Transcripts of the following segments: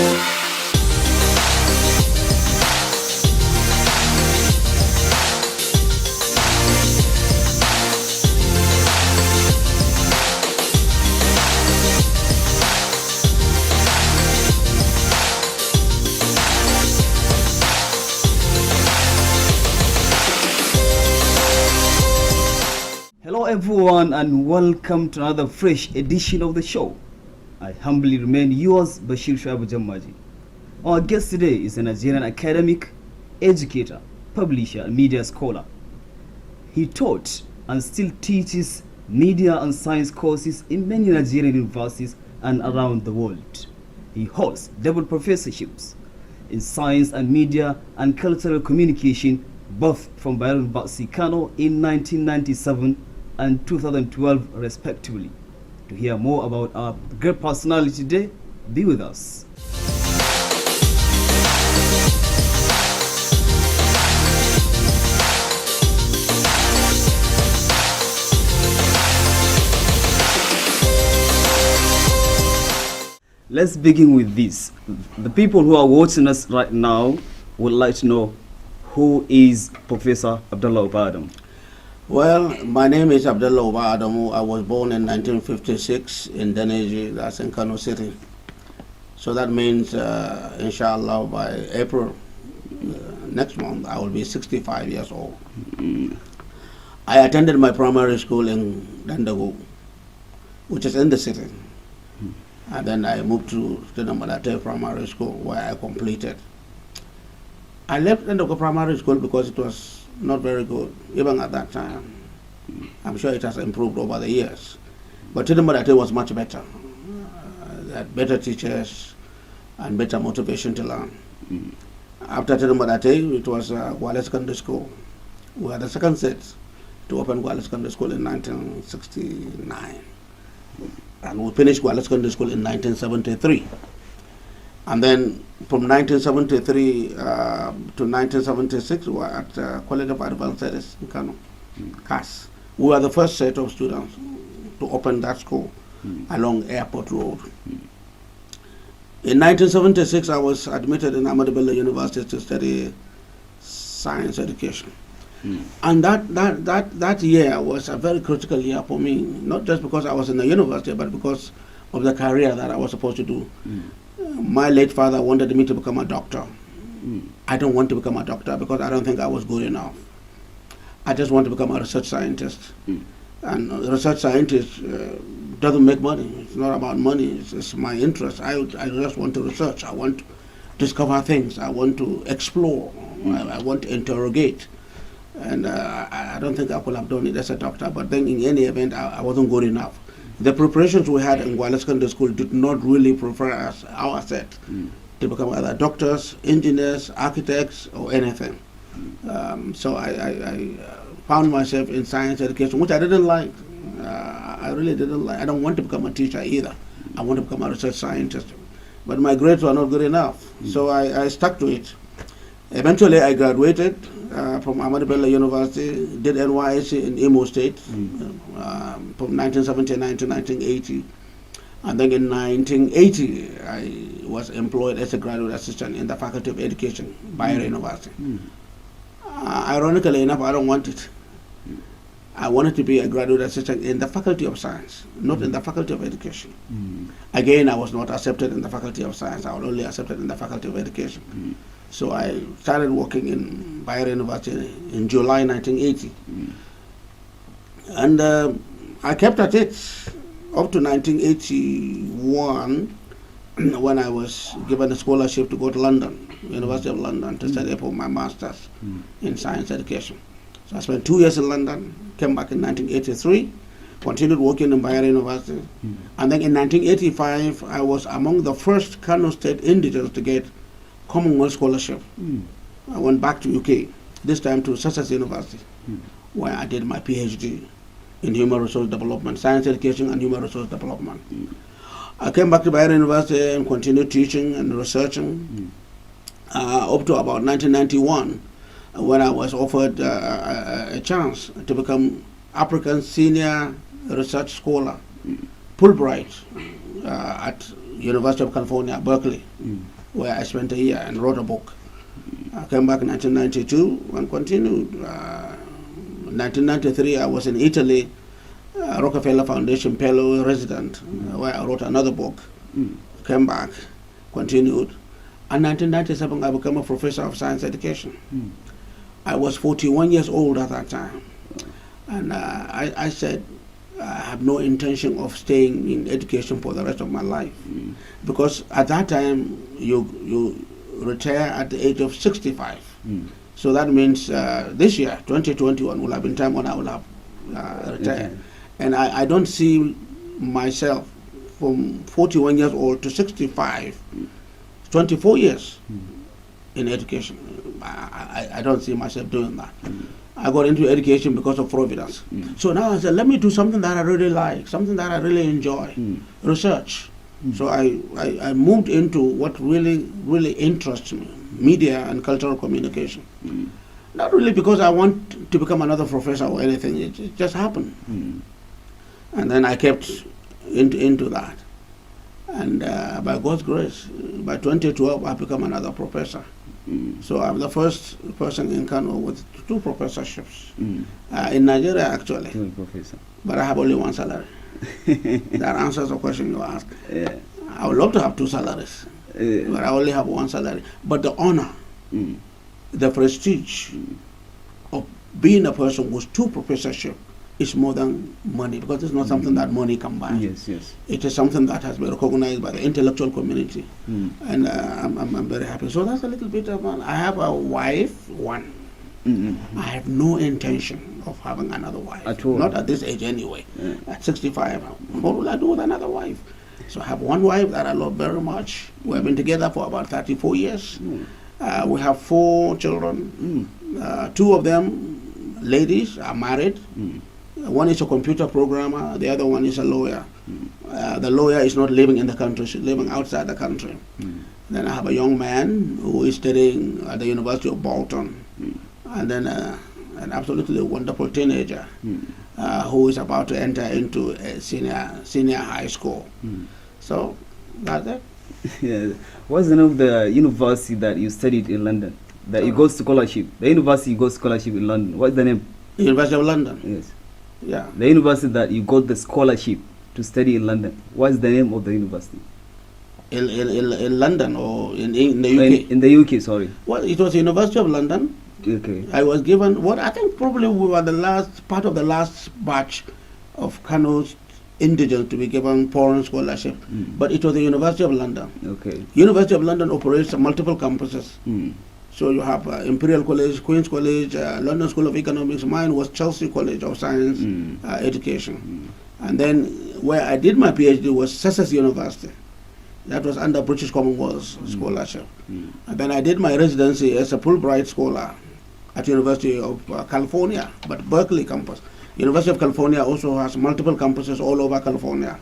Hello everyone and welcome to another fresh edition of the show. I humbly remain yours, Bashir Jammage. Our guest today is a Nigerian academic, educator, publisher and media scholar. He taught and still teaches media and science courses in many Nigerian universities and around the world. He holds double professorships in science and media and cultural communication, both from Kano in 1997 and 2012 respectively. To hear more about our great personality today, be with us. Let's begin with this. The people who are watching us right now would like to know, who is Professor Abdullah Obadam? Well, my name is Abdullah Obadam. I was born in 1956 in Daneji, that's in Kano City. So that means, inshallah, by April next month, I will be 65 years old. I attended my primary school in Dandago, which is in the city. And then I moved to Malate Primary School, where I completed. I left Dandago Primary School because it was not very good, even at that time. I'm sure it has improved over the years. But Malate was much better. They had better teachers and better motivation to learn. After Malate, it was Gwale Secondary School. We were the second set to open Gwale Secondary School in 1969. And we finished Gwale Secondary School in 1973. And then from 1973 to 1976, we were at College of Advanced Studies in Kano, CAS. We were the first set of students to open that school along Airport Road. In 1976, I was admitted in Ahmadu Bello University to study science education. And that year was a very critical year for me, not just because I was in the university, but because of the career that I was supposed to do. My late father wanted me to become a doctor. I don't want to become a doctor because I don't think I was good enough. I just want to become a research scientist. And a research scientist doesn't make money. It's not about money. It's my interest. I just want to research. I want to discover things. I want to explore. I want to interrogate. And I don't think I could have done it as a doctor. But then in any event, I wasn't good enough. The preparations we had in Gwale Secondary School did not really prepare us, our set, to become either doctors, engineers, architects, or anything. So I found myself in science education, which I didn't like. I really didn't like. I don't want to become a teacher either. I want to become a research scientist. But my grades were not good enough, so I stuck to it. Eventually, I graduated from Ahmadu Bello University, did NYSC in Imo State from 1979 to 1980. And then in 1980, I was employed as a graduate assistant in the Faculty of Education, Bayero University. Ironically enough, I don't want it. I wanted to be a graduate assistant in the Faculty of Science, not in the Faculty of Education. Again, I was not accepted in the Faculty of Science. I was only accepted in the Faculty of Education. So I started working in Bayero University in July 1980. And I kept at it up to 1981 when I was given a scholarship to go to London, University of London, to study for my master's in science education. So I spent 2 years in London, came back in 1983, continued working in Bayero University. And then in 1985, I was among the first Kano State indigents to get Commonwealth Scholarship. I went back to UK, this time to Sussex University, where I did my PhD in human resource development, science education and human resource development. I came back to Bayero University and continued teaching and researching up to about 1991, when I was offered a chance to become African Senior Research Scholar, Fulbright, at University of California, Berkeley, where I spent a year and wrote a book. I came back in 1992 and continued. 1993, I was in Italy, Rockefeller Foundation Fellow resident, where I wrote another book. Came back, continued. And 1997, I became a professor of science education. I was 41 years old at that time. And I said, I have no intention of staying in education for the rest of my life. Because at that time, you retire at the age of 65. So that means this year, 2021, will have been time when I will have retired. And I don't see myself from 41 years old to 65, 24 years in education. I don't see myself doing that. I got into education because of Providence. So now I said, let me do something that I really like, something that I really enjoy, research. So I moved into what really interests me, media and cultural communication. Not really because I want to become another professor or anything, it just happened. And then I kept into that. And by God's grace, by 2012, I've become another professor. So I'm the first person in Kano with 2 professorships. In Nigeria, actually. But I have only 1 salary. That answers the question you asked. I would love to have 2 salaries, but I only have 1 salary. But the honor, the prestige of being a person with 2 professorships is more than money, because it's not something that money can buy. It is something that has been recognized by the intellectual community, and I'm very happy. So that's a little bit of I have a wife, 1. I have no intention of having another wife. At all. Not at this age anyway. At 65, what will I do with another wife? So I have 1 wife that I love very much. We have been together for about 34 years. We have 4 children. 2 of them, ladies, are married. 1 is a computer programmer, the other one is a lawyer. The lawyer is not living in the country, she's living outside the country. Then I have a young man who is studying at the University of Bolton. And then an absolutely wonderful teenager who is about to enter into a senior high school. So that's it. What's the name of the university that you studied in London? That you got scholarship. The university you got scholarship in London. What's the name? University of London. Yes. Yeah. The university that you got the scholarship to study in London. What's the name of the university? In London or in the UK? In the UK, sorry. Well, it was University of London. Okay. I was given I think probably we were the last part of the last batch of Kano's indigents to be given foreign scholarship. But it was the University of London. Okay. University of London operates multiple campuses. So you have Imperial College, Queen's College, London School of Economics. Mine was Chelsea College of Science Education. And then where I did my PhD was Sussex University. That was under British Commonwealth scholarship. And then I did my residency as a Fulbright scholar at University of California, but Berkeley campus. University of California also has multiple campuses all over California.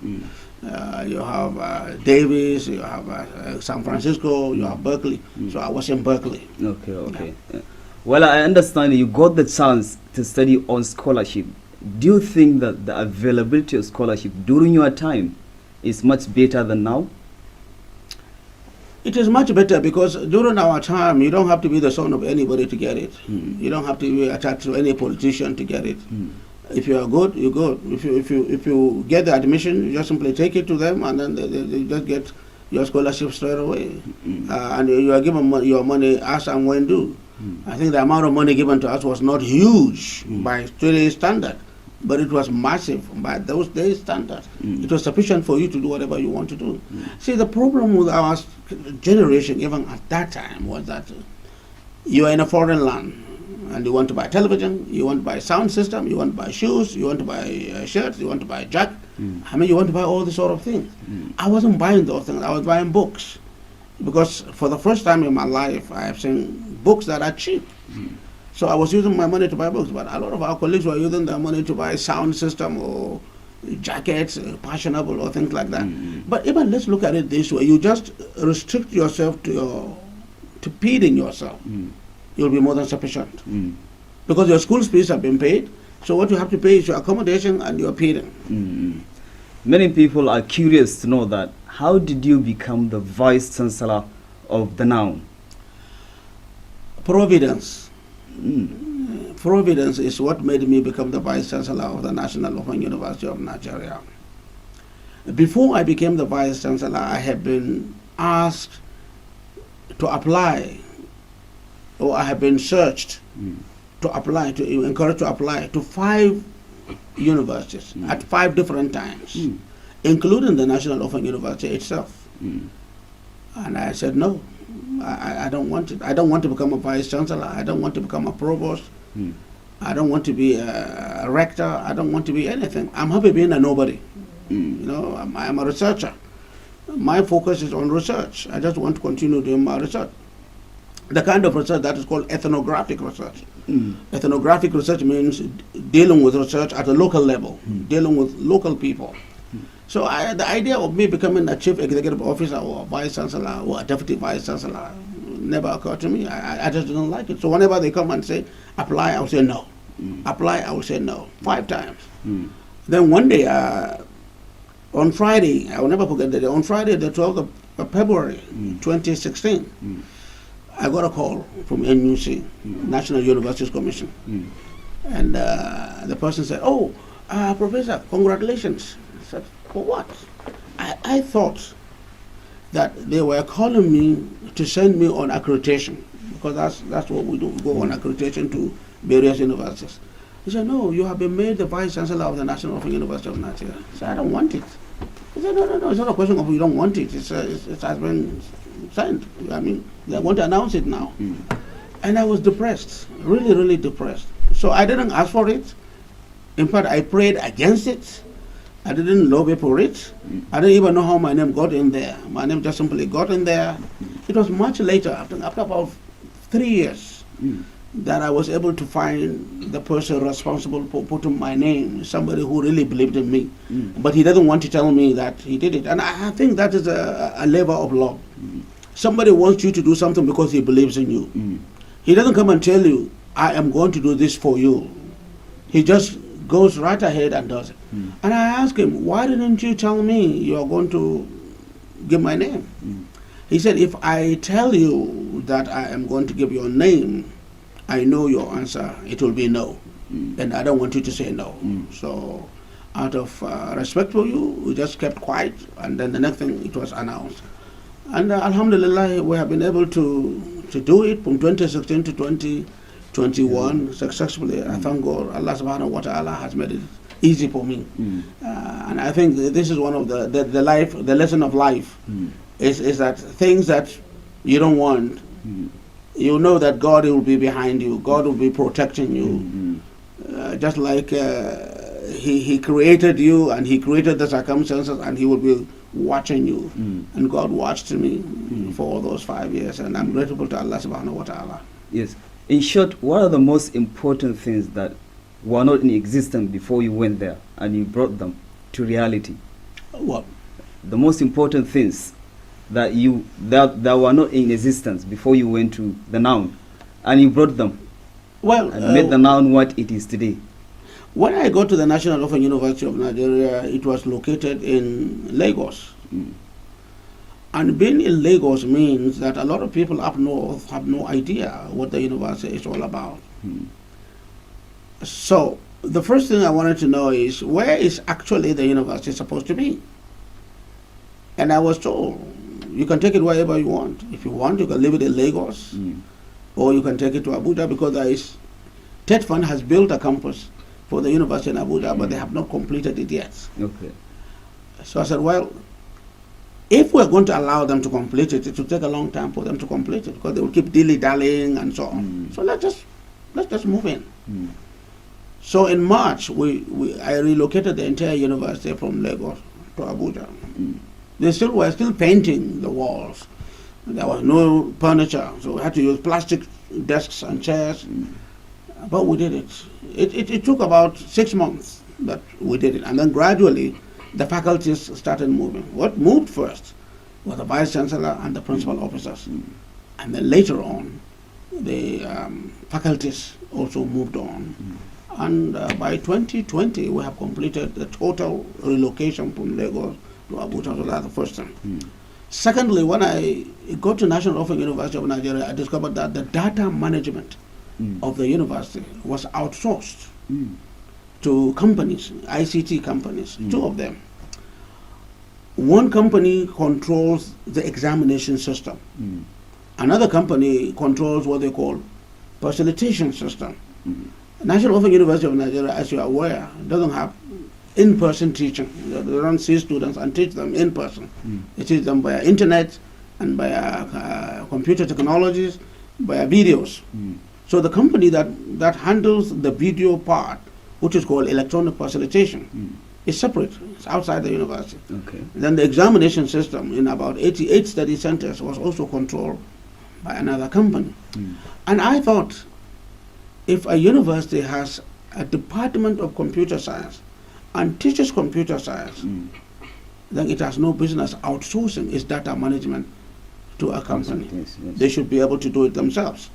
You have Davis, you have San Francisco, you have Berkeley. So I was in Berkeley. Okay. Yeah. Well, I understand you got the chance to study on scholarship. Do you think that the availability of scholarship during your time is much better than now? It is much better because during our time, you don't have to be the son of anybody to get it. You don't have to be attached to any politician to get it. If you are good, you're good. If you get the admission, you just simply take it to them, and then they just get your scholarship straight away. And you are given your money as and when due. I think the amount of money given to us was not huge by today's standard, but it was massive by those days' standard. It was sufficient for you to do whatever you want to do. See, the problem with our generation, even at that time, was that you are in a foreign land and you want to buy television, you want to buy sound system, you want to buy shoes, you want to buy shirts, you want to buy a jacket. I mean, you want to buy all these sort of things. I wasn't buying those things, I was buying books. Because for the first time in my life, I have seen books that are cheap. So I was using my money to buy books, but a lot of our colleagues were using their money to buy sound system or jackets, fashionable or things like that. But even let's look at it this way: you just restrict yourself to feeding yourself. You'll be more than sufficient because your school fees have been paid. So what you have to pay is your accommodation and your feeding. Many people are curious to know that how did you become the Vice Chancellor of the NOUN? Providence. Mm. Providence is what made me become the Vice Chancellor of the National Open University of Nigeria. Before I became the Vice Chancellor, I had been asked to apply, or I have been searched to apply, to encouraged to apply to 5 universities at 5 different times, including the National Open University itself. And I said, no, I don't want it. I don't want to become a Vice Chancellor. I don't want to become a provost. I don't want to be a rector. I don't want to be anything. I'm happy being a nobody. You know, I'm a researcher. My focus is on research. I just want to continue doing my research. The kind of research that is called ethnographic research. Ethnographic research means dealing with research at a local level, dealing with local people. So the idea of me becoming a chief executive officer or a vice chancellor or a deputy vice chancellor never occurred to me. I just didn't like it. So whenever they come and say, apply, I will say no. Apply, I will say no. 5 times. Then one day, on Friday, I will never forget the day, on Friday, the 12th of February, 2016, I got a call from NUC, National Universities Commission. And the person said, oh, Professor, congratulations. I said, for what? I thought that they were calling me to send me on accreditation, because that's what we do. We go on accreditation to various universities. He said, no, you have been made the Vice Chancellor of the National Open University of Nigeria. I said, I don't want it. He said, no, it's not a question of you don't want it. It has been signed. I mean, they want to announce it now. And I was depressed, really, really depressed. So I didn't ask for it. In fact, I prayed against it. I didn't lobby for it. I didn't even know how my name got in there. My name just simply got in there. It was much later, after about 3 years, that I was able to find the person responsible for putting my name, somebody who really believed in me. But he doesn't want to tell me that he did it. And I think that is a labor of love. Somebody wants you to do something because he believes in you. He doesn't come and tell you, I am going to do this for you. He just goes right ahead and does it. And I asked him, why didn't you tell me you are going to give my name? He said, if I tell you that I am going to give your name, I know your answer, it will be no. And I don't want you to say no. So out of respect for you, we just kept quiet, and then the next thing, it was announced. And alhamdulillah, we have been able to do it from 2016 to 2021 successfully. I thank God, Allah subhanahu wa ta'ala has made it easy for me. And I think this is one of the lesson of life, is that things that you don't want, you know that God will be behind you, God will be protecting you. Just like he created you and he created the circumstances, and he will be watching you. And God watched me for all those 5 years, and I'm grateful to Allah subhanahu wa ta'ala. Yes. In short, what are the most important things that were not in existence before you went there and you brought them to reality? What? The most important things that were not in existence before you went to the NOUN and you brought them, well, and made the NOUN what it is today. When I got to the National Open University of Nigeria, it was located in Lagos. And being in Lagos means that a lot of people up north have no idea what the university is all about. So the first thing I wanted to know is, where is actually the university supposed to be? And I was told, you can take it wherever you want. If you want, you can leave it in Lagos, or you can take it to Abuja, because TED Fund has built a campus for the university in Abuja, but they have not completed it yet. Okay. So I said, well, if we're going to allow them to complete it, it will take a long time for them to complete it, because they will keep dilly-dallying and so on. So let's just move in. So in March, I relocated the entire university from Lagos to Abuja. They were still painting the walls. There was no furniture, so we had to use plastic desks and chairs. But we did it. It took about 6 months that we did it, and then gradually the faculties started moving. What moved first was the Vice Chancellor and the principal officers. And then later on, the faculties also moved on. And by 2020, we have completed the total relocation from Lagos to Abuja. So that's the first thing. Secondly, when I got to National Open University of Nigeria, I discovered that the data management of the university was outsourced to companies, ICT companies, two of them. One company controls the examination system. Another company controls what they call facilitation system. National Open University of Nigeria, as you are aware, doesn't have in-person teaching. They don't see students and teach them in person. They teach them via internet and via computer technologies, via videos. So the company that handles the video part, which is called electronic facilitation, is separate. It's outside the university. Okay. Then the examination system in about 88 study centers was also controlled by another company. And I thought, if a university has a department of computer science and teaches computer science, then it has no business outsourcing its data management to a company. Yes. They should be able to do it themselves.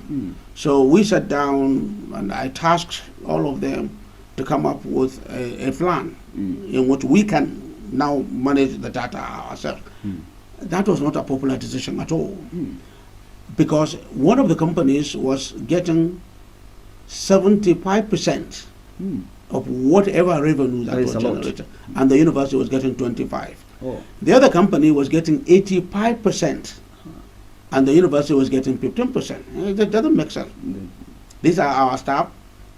So we sat down and I tasked all of them to come up with a plan in which we can now manage the data ourselves. That was not a popular decision at all, because one of the companies was getting 75% of whatever revenue that was generated, and the university was getting 25%. The other company was getting 85%, and the university was getting 15%. That doesn't make sense. These are our staff,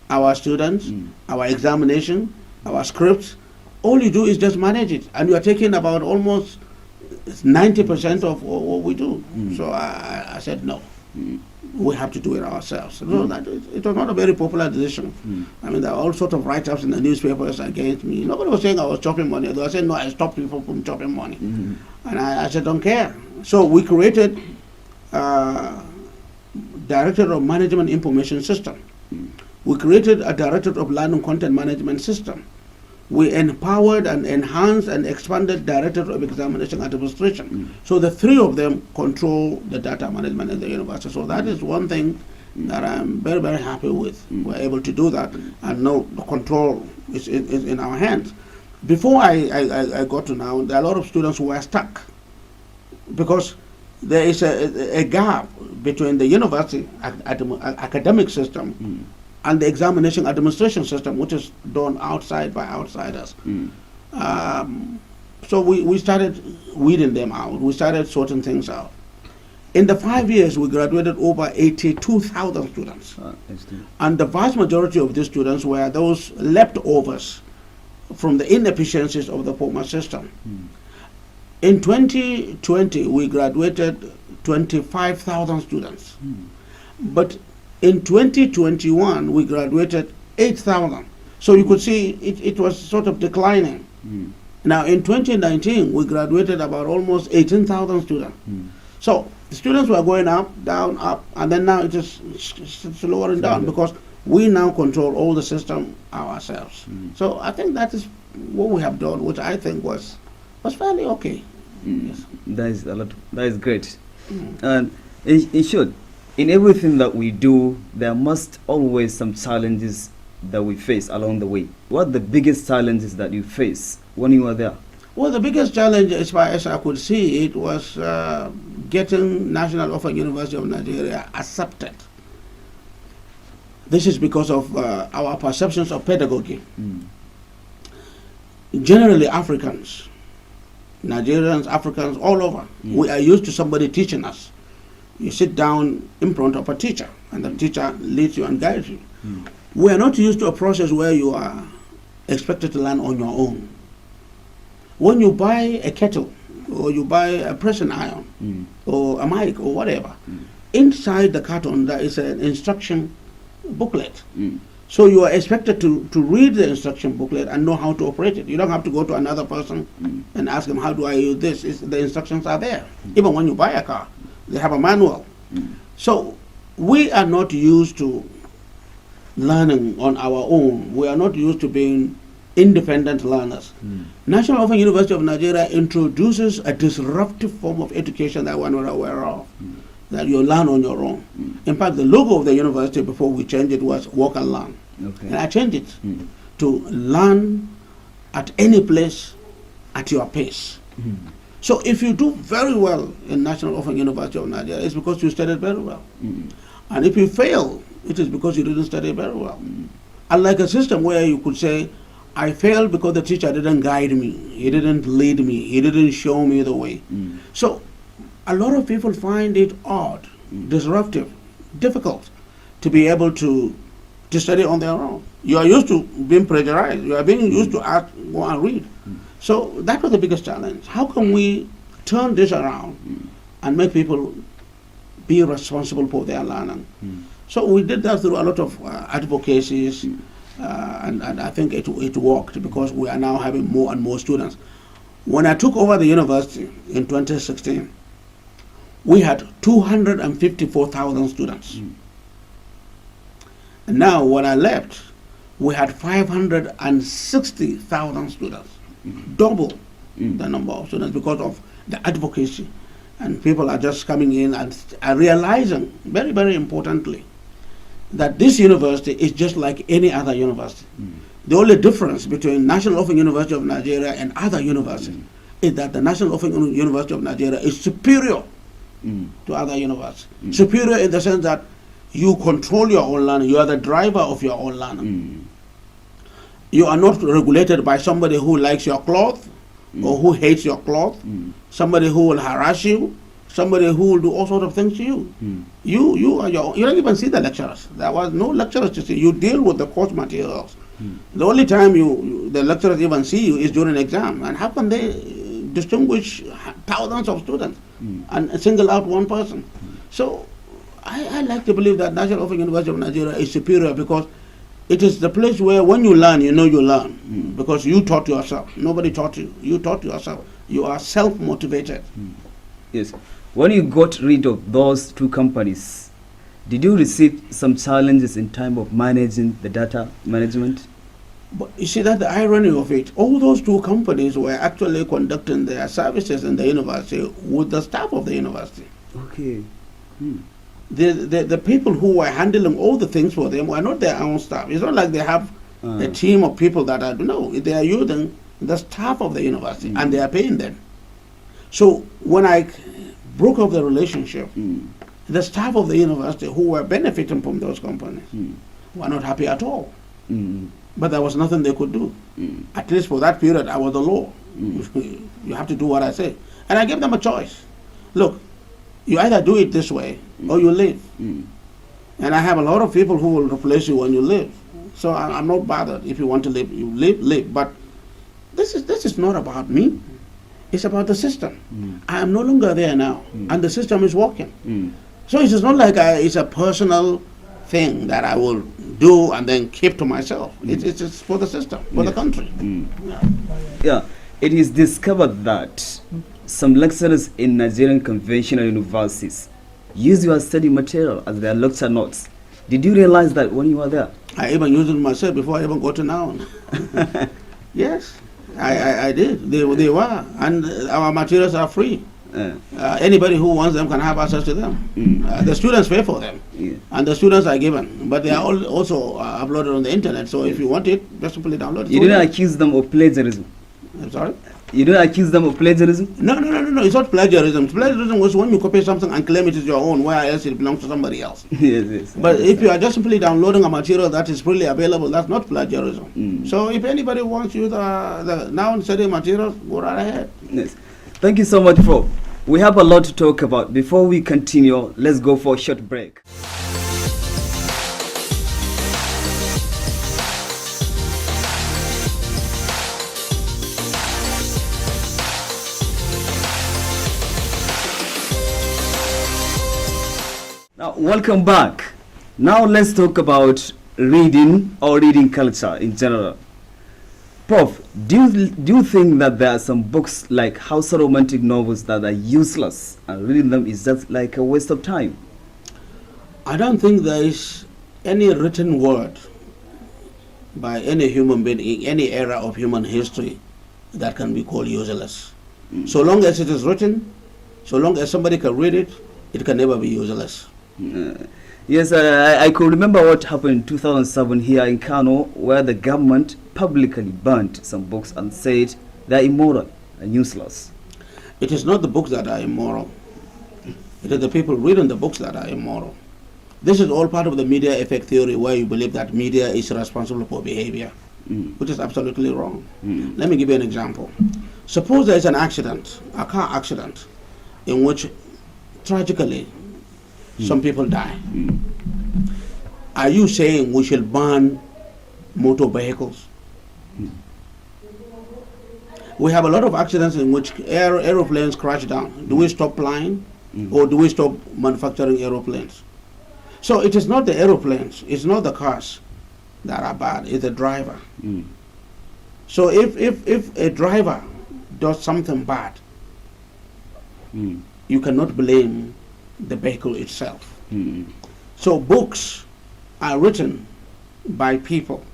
our students, our examination, our scripts. All you do is just manage it, and you are taking about almost 90% of what we do. So I said no. We have to do it ourselves. So that it was not a very popular decision. I mean, there are all sorts of write-ups in the newspapers against me. Nobody was saying I was chopping money. They were saying, no, I stopped people from chopping money. And I said, don't care. So we created Director of Management Information System. We created a Director of Learning Content Management System. We empowered and enhanced and expanded Director of Examination Administration. So the three of them control the data management in the university. So that is one thing that I'm very, very happy with. We're able to do that, and now the control is in our hands. Before I got to now, there are a lot of students who are stuck because there is a gap between the university academic system and the examination administration system, which is done outside by outsiders. So we started weeding them out. We started sorting things out. In the 5 years, we graduated over 82,000 students. And the vast majority of these students were those leftovers from the inefficiencies of the former system. In 2020, we graduated 25,000 students. But in 2021, we graduated 8,000. So you could see it was sort of declining. Now in 2019, we graduated about almost 18,000 students. So the students were going up, down, up, and then now it is lowering down because we now control all the system ourselves. So I think that is what we have done, which I think was fairly okay. Yes. That is a lot. That is great. And in short, in everything that we do, there must always some challenges that we face along the way. What are the biggest challenges that you face when you are there? Well, the biggest challenge, as far as I could see it, was getting National Open University of Nigeria accepted. This is because of our perceptions of pedagogy. Generally, Africans, Nigerians, Africans, all over, we are used to somebody teaching us. You sit down in front of a teacher, and the teacher leads you and guides you. We are not used to a process where you are expected to learn on your own. When you buy a kettle, or you buy a pressing iron, or a mic, or whatever, inside the carton there is an instruction booklet. So you are expected to read the instruction booklet and know how to operate it. You don't have to go to another person and ask them, how do I use this? The instructions are there. Even when you buy a car, they have a manual. So we are not used to learning on our own. We are not used to being independent learners. National Open University of Nigeria introduces a disruptive form of education that we're not aware of, that you learn on your own. In fact, the logo of the university before we changed it was walk and learn. And I changed it to learn at any place at your pace. So if you do very well in National Open University of Nigeria, it's because you studied very well. And if you fail, it is because you didn't study very well. Unlike a system where you could say, I failed because the teacher didn't guide me, he didn't lead me, he didn't show me the way. So a lot of people find it odd, disruptive, difficult to be able to study on their own. You are used to being pressurized, you are being used to ask, go and read. So that was the biggest challenge. How can we turn this around and make people be responsible for their learning? So we did that through a lot of advocacies, and I think it worked because we are now having more and more students. When I took over the university in 2016, we had 254,000 students. And now when I left, we had 560,000 students, double the number of students because of the advocacy. And people are just coming in and are realizing, very, very importantly, that this university is just like any other university. The only difference between National Open University of Nigeria and other universities is that the National Open University of Nigeria is superior to other universities. Superior in the sense that you control your own learning, you are the driver of your own learning. You are not regulated by somebody who likes your cloth or who hates your cloth, somebody who will harass you, somebody who will do all sorts of things to you. You don't even see the lecturers. There was no lecturers to see. You deal with the course materials. The only time the lecturers even see you is during exam. And how can they distinguish thousands of students and single out one person? So I like to believe that National Open University of Nigeria is superior because it is the place where when you learn, you know you learn. Because you taught yourself. Nobody taught you. You taught yourself. You are self-motivated. Yes. When you got rid of those two companies, did you receive some challenges in time of managing the data management? But you see, that's the irony of it. All those two companies were actually conducting their services in the university with the staff of the university. Okay. The people who were handling all the things for them were not their own staff. It's not like they have a team of people that are, no, they are using the staff of the university and they are paying them. So when I broke up the relationship, the staff of the university who were benefiting from those companies were not happy at all. But there was nothing they could do. At least for that period, I was the law. You have to do what I say. And I gave them a choice. Look, you either do it this way or you leave. And I have a lot of people who will replace you when you leave. So I'm not bothered. If you want to leave, you leave. But this is not about me. It's about the system. I am no longer there now, and the system is working. So it is not like it's a personal thing that I will do and then keep to myself. It's just for the system, for the country. Yeah, it is discovered that some lecturers in Nigerian conventional universities use your study material as their lecture notes. Did you realize that when you were there? I even used it myself before I even got to NOUN. Yes, I did. They were, and our materials are free. Anybody who wants them can have access to them. The students pay for them, and the students are given, but they are all also uploaded on the internet. So if you want it, just simply download it. You didn't accuse them of plagiarism? I'm sorry? You don't accuse them of plagiarism? No. It's not plagiarism. Plagiarism was when you copy something and claim it is your own, where else it belongs to somebody else. Yes. But if you are just simply downloading a material that is freely available, that's not plagiarism. So if anybody wants you the NOUN study material, go right ahead. Yes. Thank you so much, Prof. We have a lot to talk about. Before we continue, let's go for a short break. Now, welcome back. Now let's talk about reading or reading culture in general. Prof, do you think that there are some books like Hausa romantic novels that are useless and reading them is just like a waste of time? I don't think there is any written word by any human being in any era of human history that can be called useless. So long as it is written, so long as somebody can read it, it can never be useless. Yes, I could remember what happened in 2007 here in Kano, where the government publicly banned some books and said they're immoral and useless. It is not the books that are immoral. It is the people reading the books that are immoral. This is all part of the media effect theory, where you believe that media is responsible for behavior, which is absolutely wrong. Let me give you an example. Suppose there is an accident, a car accident, in which tragically some people die. Are you saying we shall ban motor vehicles? We have a lot of accidents in which aeroplanes crash down. Do we stop flying, or do we stop manufacturing aeroplanes? So it is not the aeroplanes, it's not the cars that are bad, it's the driver. So if a driver does something bad, you cannot blame the vehicle itself. So books are written by people,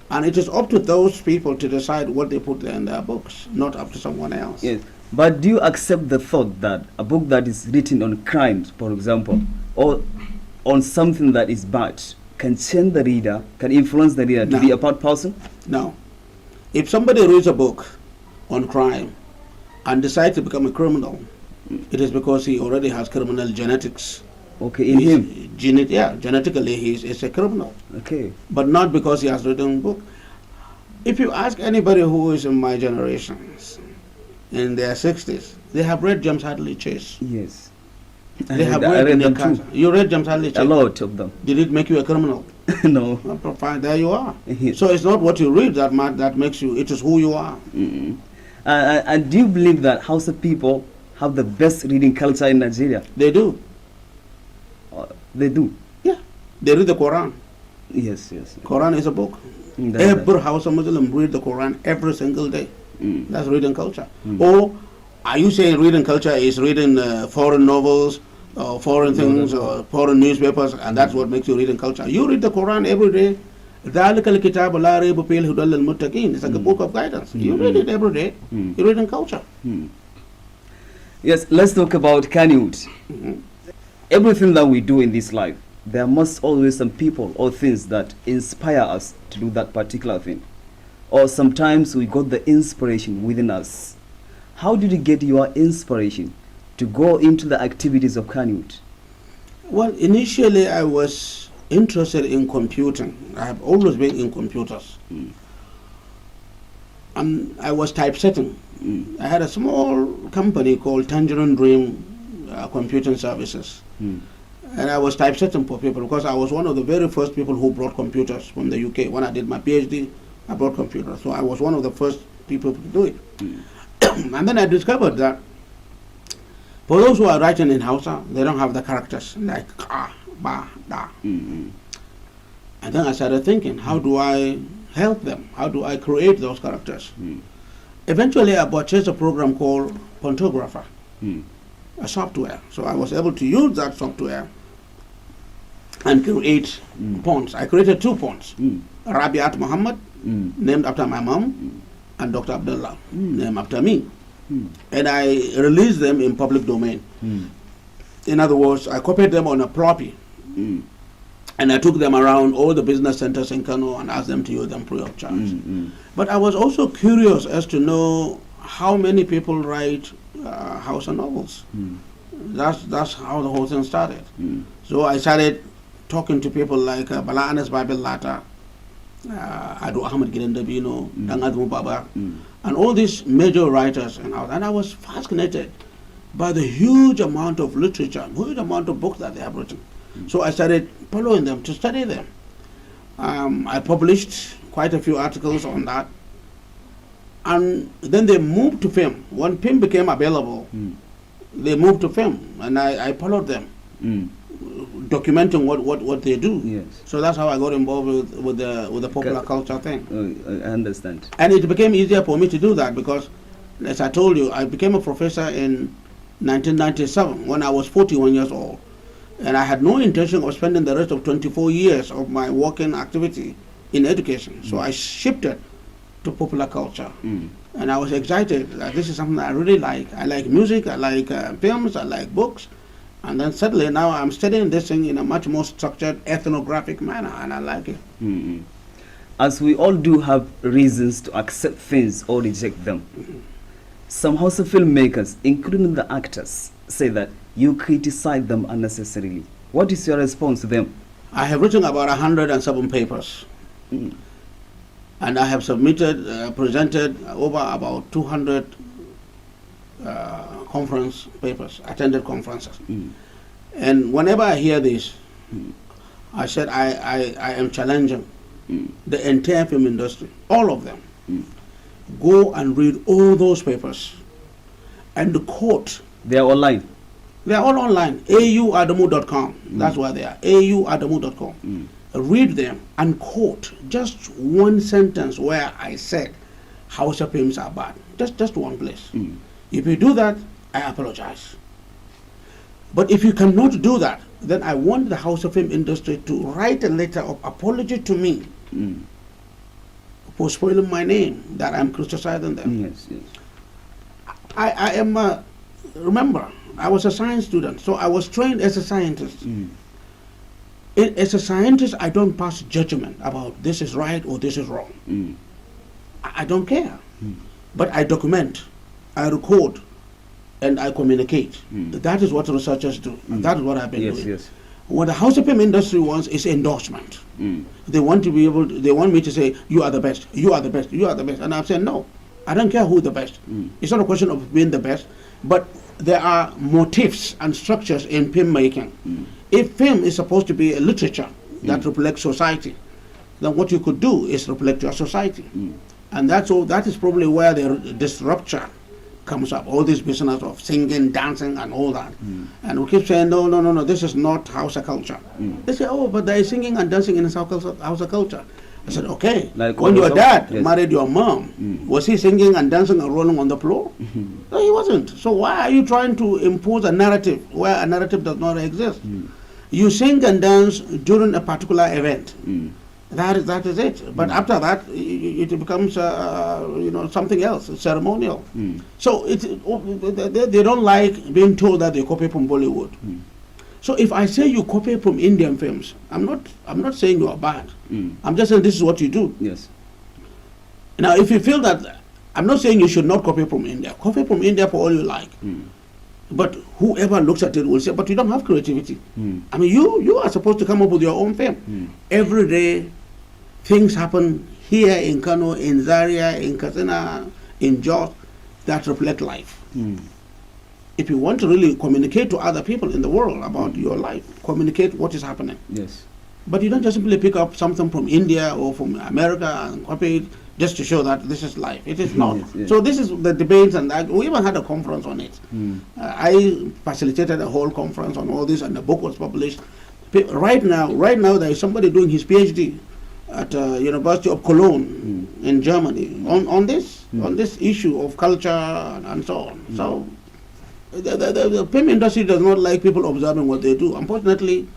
and it is up to those people to decide what they put in their books, not up to someone else. Yes, but do you accept the thought that a book that is written on crimes, for example, or on something that is bad, can change the reader, can influence the reader to be a bad person? No. If somebody reads a book on crime and decides to become a criminal, it is because he already has criminal genetics. Okay, in him? Genetically he is a criminal. Okay. But not because he has written a book. If you ask anybody who is in my generations, in their 60s, they have read James Hadley Chase. Yes. They have I read them Kano. too. You read James Hadley Chase? A lot of them. Did it make you a criminal? No. Well, fine, there you are. Yes. So it's not what you read that makes you, it is who you are. And do you believe that Hausa people have the best reading culture in Nigeria? They do. They do? Yeah. They read the Quran. Yes, yes. Quran is a book. That's Every Hausa Muslim read the Quran every single day. That's reading culture. Or are you saying reading culture is reading foreign novels, or foreign things, or foreign newspapers, and that's what makes you reading culture? You read the Quran every day. ذَلِكَ الْكِتَابُ لَا رَيْبَ فِيهِ هُدًى لِلْمُتَّقِينَ. It's like a book of guidance. You read it every day. You're reading culture. Yes, let's talk about Kano. Everything that we do in this life, there must always some people or things that inspire us to do that particular thing. Or sometimes we got the inspiration within us. How did you get your inspiration to go into the activities of Kano? Well, initially I was interested in computing. I have always been in computers. And I was typesetting. I had a small company called Tangerine Dream Computing Services. And I was typesetting for people because I was one of the very first people who brought computers from the UK. When I did my PhD, I brought computers. So I was one of the first people to do it. And then I discovered that for those who are writing in Hausa, they don't have the characters like ka, ba, da. And then I started thinking, how do I help them? How do I create those characters? Eventually, I purchased a program called Pontographer, a software. So I was able to use that software and create ponds. I created 2 ponds. Rabiat Muhammad, named after my mom, and Dr. Abdullah, named after me. And I released them in public domain. In other words, I copied them on a floppy. And I took them around all the business centers in Kano and asked them to use them free of charge. But I was also curious as to know how many people write Hausa novels. That's how the whole thing started. So I started talking to people like Bala Anas Babil Lata, Adu Ahmed Girendabino, Dangadmu Baba, and all these major writers. And I was fascinated by the huge amount of literature, huge amount of books that they have written. So I started following them to study them. I published quite a few articles on that. And then they moved to film. When film became available, they moved to film, and I followed them, documenting what they do. Yes. So that's how I got involved with the popular culture thing. I understand. And it became easier for me to do that because, as I told you, I became a professor in 1997 when I was 41 years old. And I had no intention of spending the rest of 24 years of my working activity in education. So I shifted to popular culture. And I was excited that this is something that I really like. I like music, I like films, I like books. And then suddenly now I'm studying this thing in a much more structured ethnographic manner, and I like it. As we all do have reasons to accept things or reject them, Some Hausa filmmakers, including the actors, say that you criticize them unnecessarily. What is your response to them? I have written about 107 papers. Mm. And I have submitted, presented over about 200 conference papers, attended conferences. Mm. And whenever I hear this, I said I am challenging the entire film industry, all of them. Go and read all those papers and quote. They are online. They are all online. auadamu.com. That's where they are. auadamu.com. Read them and quote just one sentence where I said Hausa films are bad. Just one place. If you do that, I apologize. But if you cannot do that, then I want the Hausa film industry to write a letter of apology to me for spoiling my name, that I'm criticizing them. Yes, yes. I am, remember, I was a science student, so I was trained as a scientist. As a scientist, I don't pass judgment about this is right or this is wrong. I don't care. But I document, I record, and I communicate. That is what researchers do. And that is what I've been doing. Yes. What the Hausa film industry wants is endorsement. They want to be able to, they want me to say, you are the best, you are the best, you are the best. And I'm saying, no, I don't care who's the best. It's not a question of being the best, but there are motifs and structures in film making. If film is supposed to be a literature that reflects society, then what you could do is reflect your society. And that's all, that is probably where this rupture comes up, all this business of singing, dancing, and all that. And we keep saying, no, this is not Hausa culture. They say, oh, but there is singing and dancing in Hausa culture. I said, okay, like when your dad married your mom, was he singing and dancing and rolling on the floor? No, he wasn't. So why are you trying to impose a narrative where a narrative does not exist? You sing and dance during a particular event. That is it. But after that, it becomes something else, ceremonial. So they don't like being told that they copy from Bollywood. So if I say you copy from Indian films, I'm not saying you are bad. I'm just saying this is what you do. Yes. Now, if you feel that, I'm not saying you should not copy from India. Copy from India for all you like. But whoever looks at it will say, but you don't have creativity. I mean, you are supposed to come up with your own film. Every day, things happen here in Kano, in Zaria, in Katsina, in Jos, that reflect life. If you want to really communicate to other people in the world about your life, communicate what is happening. Yes. But you don't just simply pick up something from India or from America and copy it just to show that this is life. It is not. Yes, yes. So this is the debates, and we even had a conference on it. I facilitated a whole conference on all this, and the book was published. Right now, there is somebody doing his PhD at University of Cologne in Germany on this issue of culture and so on. So the film industry does not like people observing what they do. Unfortunately,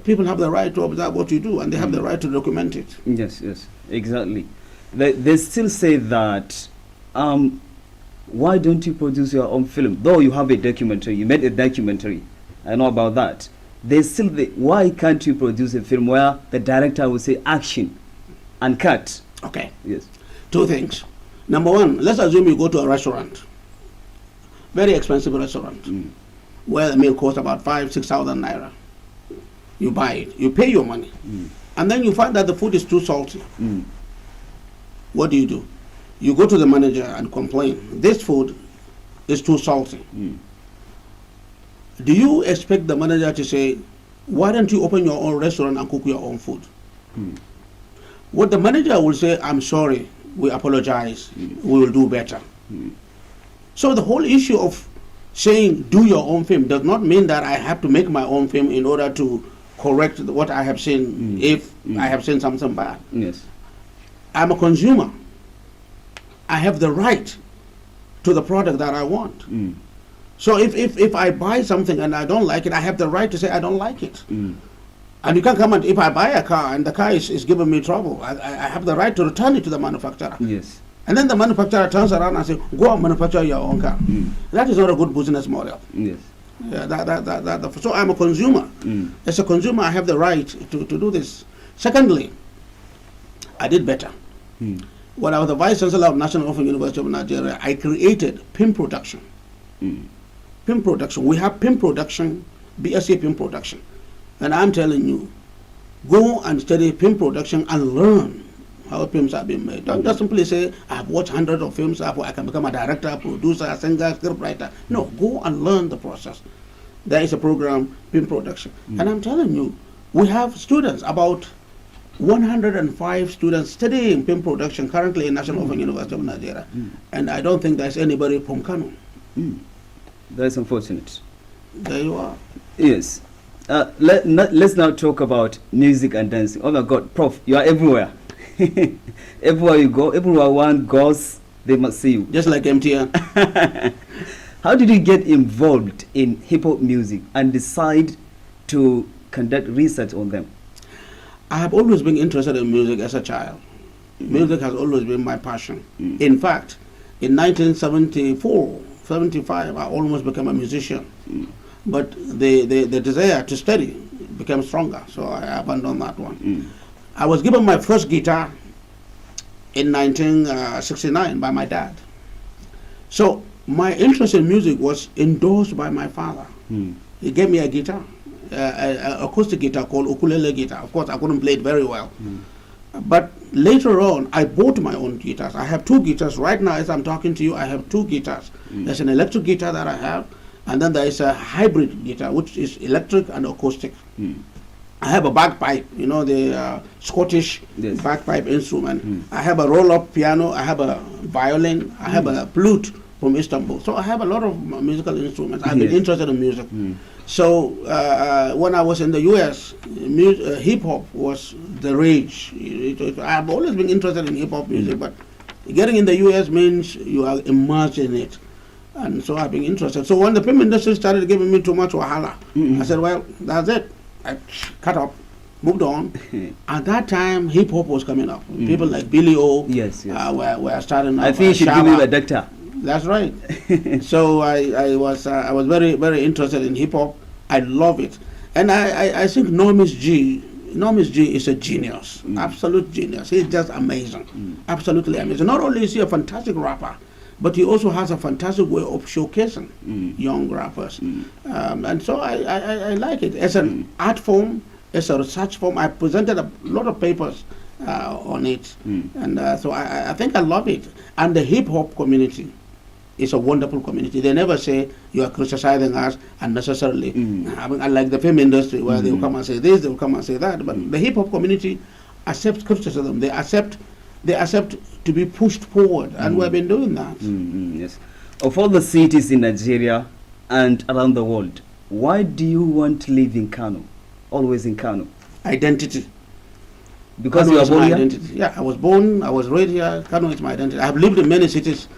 people have the right to observe what you do, and they have the right to document it. Yes, yes, exactly. They still say that, why don't you produce your own film? Though you have a documentary, you made a documentary, I know about that. Why can't you produce a film where the director will say action and cut? Okay. Yes. Two things. Number one, let's assume you go to a restaurant, very expensive restaurant, where the meal costs about 5,000-6,000 naira. You buy it, you pay your money, and then you find that the food is too salty. What do? You go to the manager and complain, this food is too salty. Do you expect the manager to say, why don't you open your own restaurant and cook your own food? What the manager will say, I'm sorry, we apologize, we will do better. So the whole issue of saying do your own film does not mean that I have to make my own film in order to correct what I have seen if I have seen something bad. Yes. I'm a consumer. I have the right to the product that I want. So if I buy something and I don't like it, I have the right to say I don't like it. And you can't come and, if I buy a car and the car is giving me trouble, I have the right to return it to the manufacturer. Yes. And then the manufacturer turns around and says, go and manufacture your own car. That is not a good business model. Yes. Yeah, so I'm a consumer. As a consumer, I have the right to do this. Secondly, I did better. when I was the Vice Chancellor of National Open University of Nigeria, I created film production. Film production. We have film production, BSc film production. And I'm telling you, go and study film production and learn how films are being made. Don't just simply say, I've watched hundreds of films, I can become a director, producer, singer, scriptwriter. No, go and learn the process. There is a program, film production. And I'm telling you, we have students, about 105 students studying film production currently in National Open University of Nigeria. And I don't think there's anybody from Kano. That's unfortunate. There you are. Yes. Let's now talk about music and dancing. Oh my God, Prof, you are everywhere. Everywhere you go, everywhere one goes, they must see you. Just like MTN. How did you get involved in hip-hop music and decide to conduct research on them? I have always been interested in music as a child. Music has always been my passion. In fact, in 1974, 75, I almost became a musician. But the desire to study became stronger, so I abandoned that one. I was given my first guitar in 1969 by my dad. So my interest in music was endorsed by my father. He gave me a guitar, an acoustic guitar called ukulele guitar. Of course, I couldn't play it very well. But later on, I bought my own guitars. I have two guitars. Right now, as I'm talking to you, I have two guitars. There's an electric guitar that I have, and then there is a hybrid guitar, which is electric and acoustic. I have a bagpipe, you know, the Scottish bagpipe instrument. I have a roll-up piano. I have a violin. I have a flute from Istanbul. So I have a lot of musical instruments. I've been interested in music. So when I was in the U.S., hip-hop was the rage. I've always been interested in hip-hop music, but getting in the U.S. means you are immersed in it. And so I've been interested. So when the film industry started giving me too much wahala, I said, well, that's it. I cut up, moved on. At that time, hip-hop was coming up. People like Billy O were starting up. I think you should give me a doctor. That's right. So I was very, very interested in hip-hop. I love it. And I think Normis G is a genius, absolute genius. He's just amazing, absolutely amazing. Not only is he a fantastic rapper, but he also has a fantastic way of showcasing young rappers. And so I like it. As an art form, as a research form, I presented a lot of papers on it. And so I think I love it. And the hip-hop community is a wonderful community. They never say you are criticizing us unnecessarily. I mean, unlike the film industry where they will come and say this, they will come and say that. But the hip-hop community accepts criticism. They accept to be pushed forward, and we've been doing that. Yes. Of all the cities in Nigeria and around the world, why do you want to live in Kano? Always in Kano? Identity. Because Kano you are born here? Identity. Yeah, I was born, I was raised here. Kano is my identity. I have lived in many cities,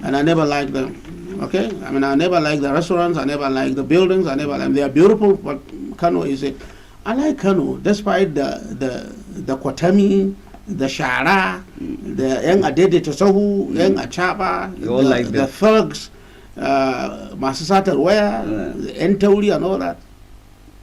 and I never liked them. Okay? I mean, I never liked the restaurants, I never liked the buildings, they are beautiful, but Kano is it. I like Kano, despite the Kwatami, the Shara, the Young Adede Tosohu, Young Achaba, the thugs, Masasata Ware, the Entauli and all that.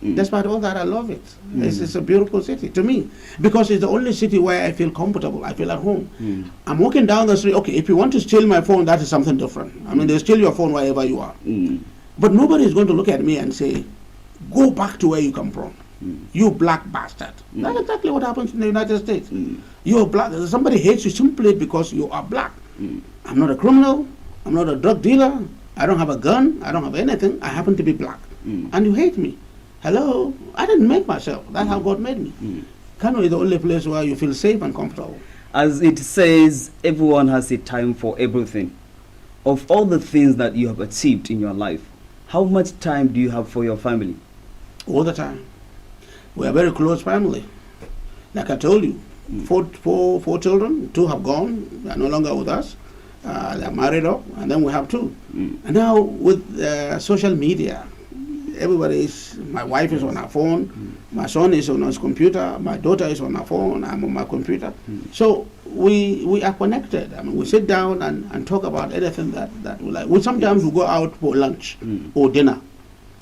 Despite all that, I love it. It's a beautiful city to me, because it's the only city where I feel comfortable, I feel at home. I'm walking down the street, okay, if you want to steal my phone, that is something different. I mean, they steal your phone wherever you are. But nobody is going to look at me and say, go back to where you come from. You black bastard. That's exactly what happens in the United States. You're black. Somebody hates you simply because you are black. I'm not a criminal. I'm not a drug dealer. I don't have a gun. I don't have anything. I happen to be black. And you hate me. Hello? I didn't make myself. That's how God made me. Kano is the only place where you feel safe and comfortable. As it says, everyone has a time for everything. Of all the things that you have achieved in your life, how much time do you have for your family? All the time. We are a very close family. Like I told you, four children, 2 have gone, they are no longer with us. They are married up, and then we have 2. And now with social media, my wife is on her phone, my son is on his computer, my daughter is on her phone, I'm on my computer. So we are connected. I mean, we sit down and talk about anything that we like. Sometimes we go out for lunch or dinner.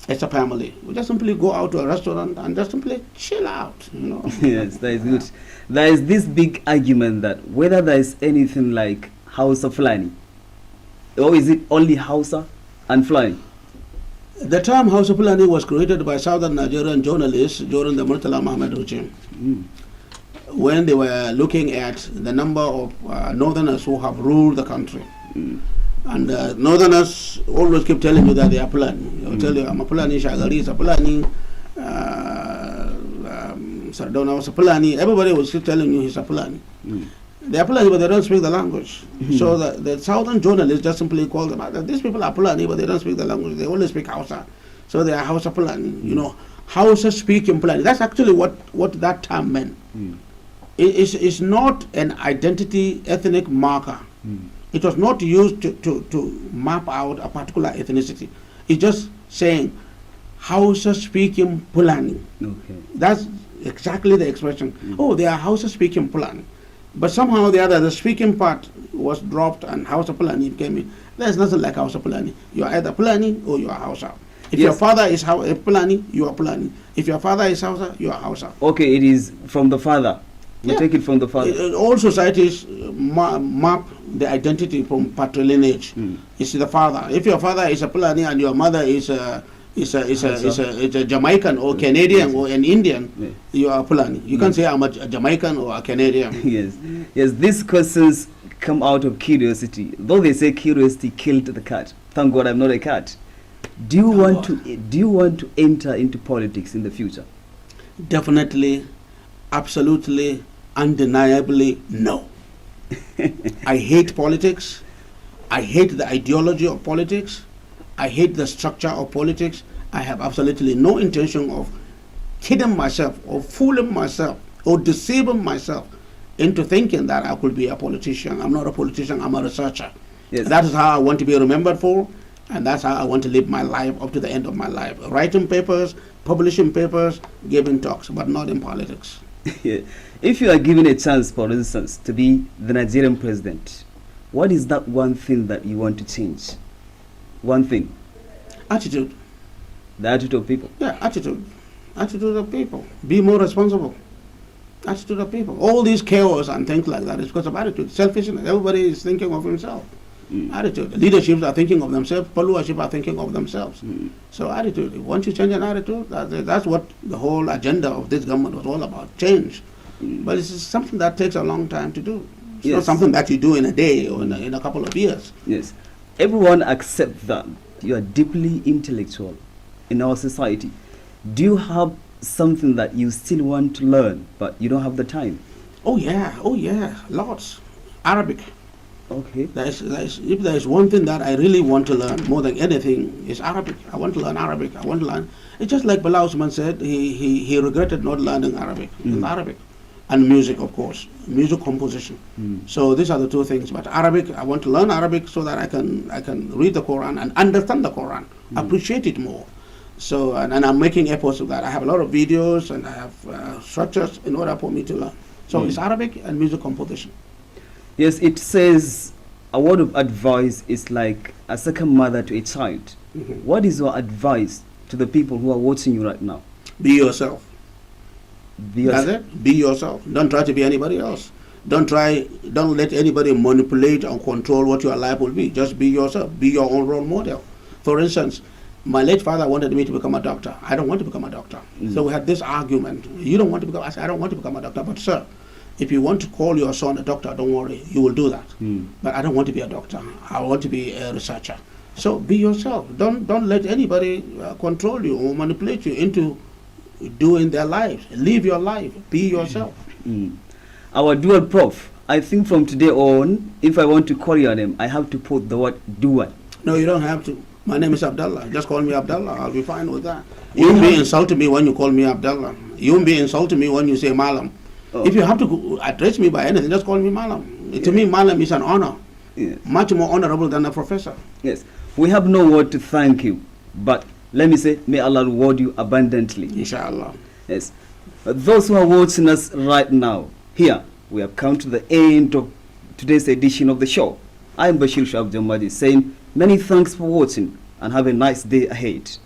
It's a family. We just simply go out to a restaurant and just simply chill out, you know. Yes, that is good. There is this big argument that whether there is anything like Hausa Fulani, or is it only Hausa and Fulani? The term Hausa Fulani was created by southern Nigerian journalists during the Murtala Mohammed regime, when they were looking at the number of northerners who have ruled the country. And northerners always keep telling you that they are Fulani. They'll tell you, I'm a Fulani, Shagari is a Fulani, Sardona was a Fulani. Everybody was keep telling you he's a Fulani. They are Fulani, but they don't speak the language. So the southern journalists just simply call them out. These people are Fulani, but they don't speak the language. They only speak Hausa. So they are Hausa Fulani. You know, Hausa speaking Fulani. That's actually what that term meant. It's not an identity ethnic marker. It was not used to map out a particular ethnicity. It's just saying Hausa speaking Fulani. Okay. That's exactly the expression. Oh, they are Hausa speaking Fulani. But somehow or the other, the speaking part was dropped and Hausa Fulani came in. There's nothing like Hausa Fulani. You are either Fulani or you are Hausa. If your father is Fulani, you are Fulani. If your father is Hausa, you are Hausa. Okay, it is from the father. We take it from the father. All societies map the identity from patrilineage. It's the father. If your father is a Fulani and your mother is a Jamaican or Canadian or an Indian, you are Fulani. You can't say I'm a Jamaican or a Canadian. Yes. These questions come out of curiosity. Though they say curiosity killed the cat. Thank God I'm not a cat. Do you want to enter into politics in the future? Definitely, absolutely, undeniably, no. I hate politics. I hate the ideology of politics. I hate the structure of politics. I have absolutely no intention of kidding myself or fooling myself or deceiving myself into thinking that I could be a politician. I'm not a politician, I'm a researcher. Yes. That is how I want to be remembered for, and that's how I want to live my life up to the end of my life. Writing papers, publishing papers, giving talks, but not in politics. If you are given a chance, for instance, to be the Nigerian president, what is that one thing that you want to change? One thing. Attitude. The attitude of people. Yeah, attitude. Attitude of people. Be more responsible. Attitude of people. All these chaos and things like that is because of attitude. Selfishness. Everybody is thinking of himself. Attitude. Leaderships are thinking of themselves. Followership are thinking of themselves. So attitude. Once you change an attitude, that's what the whole agenda of this government was all about. Change. But it's something that takes a long time to do. It's not something that you do in a day or in a couple of years. Yes. Everyone accepts that you are deeply intellectual in our society. Do you have something that you still want to learn, but you don't have the time? Oh yeah, lots. Arabic. Okay. If there is one thing that I really want to learn more than anything, is Arabic. I want to learn Arabic. I want to learn. It's just like Bala Usman said, he regretted not learning Arabic. Arabic. And music, of course. Music composition. So these are the two things. But Arabic, I want to learn Arabic so that I can read the Quran and understand the Quran, appreciate it more. So, and I'm making efforts of that. I have a lot of videos and I have structures in order for me to learn. So it's Arabic and music composition. Yes, it says a word of advice is like a second mother to a child. What is your advice to the people who are watching you right now? Be yourself. That's it. Be yourself. Don't try to be anybody else. Don't let anybody manipulate or control what your life will be. Just be yourself. Be your own role model. For instance, my late father wanted me to become a doctor. I don't want to become a doctor. So we had this argument. You don't want to become, I said, I don't want to become a doctor. But sir, if you want to call your son a doctor, don't worry, you will do that. But I don't want to be a doctor. I want to be a researcher. So be yourself. Don't let anybody control you or manipulate you into doing their lives. Live your life. Be yourself. Our dual prof, I think from today on, if I want to call your name, I have to put the word dual. No, you don't have to. My name is Abdallah. Just call me Abdallah. I'll be fine with that. You won't be insulting me when you call me Abdallah. You won't be insulting me when you say Malam. If you have to address me by anything, just call me Malam. To me, Malam is an honor. Much more honorable than a professor. Yes. We have no word to thank you, but let me say, may Allah reward you abundantly. Inshallah. Yes. Those who are watching us right now, here, we have come to the end of today's edition of the show. I am Bashir Jammage saying many thanks for watching and have a nice day ahead.